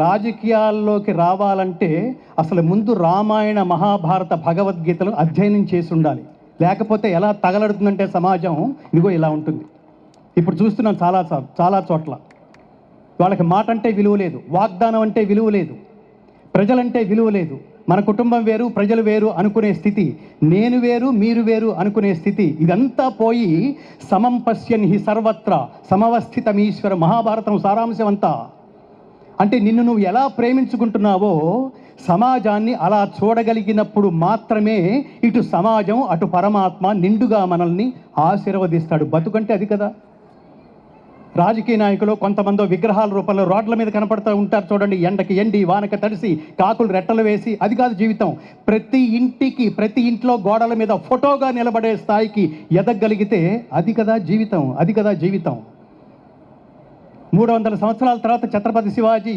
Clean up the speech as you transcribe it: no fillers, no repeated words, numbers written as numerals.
రాజకీయాల్లోకి రావాలంటే అసలు ముందు రామాయణ మహాభారత భగవద్గీతలు అధ్యయనం చేసి ఉండాలి. లేకపోతే ఎలా తగలడుతుందంటే సమాజం ఇదిగో ఇలా ఉంటుంది. ఇప్పుడు చూస్తున్నాం చాలా చోట్ల వాళ్ళకి మాట అంటే విలువ లేదు, వాగ్దానం అంటే విలువ లేదు, ప్రజలంటే విలువ లేదు. మన కుటుంబం వేరు, ప్రజలు వేరు అనుకునే స్థితి, నేను వేరు మీరు వేరు అనుకునే స్థితి, ఇదంతా పోయి సమం పశ్యన్ హి సర్వత్ర సమవస్థితమీశ్వర. మహాభారతం సారాంశం అంతా అంటే నిన్ను నువ్వు ఎలా ప్రేమించుకుంటున్నావో సమాజాన్ని అలా చూడగలిగినప్పుడు మాత్రమే ఇటు సమాజం అటు పరమాత్మ నిండుగా మనల్ని ఆశీర్వదిస్తాడు. బతుకంటే అది కదా. రాజకీయ నాయకులు కొంతమంది విగ్రహాల రూపంలో రోడ్ల మీద కనపడుతూ ఉంటారు చూడండి, ఎండకి ఎండి వానక తడిసి కాకులు రెట్టలు వేసి. అది కాదు జీవితం. ప్రతి ఇంట్లో గోడల మీద ఫోటోగా నిలబడే స్థాయికి ఎదగలిగితే అది కదా జీవితం. 300 సంవత్సరాల తర్వాత ఛత్రపతి శివాజీ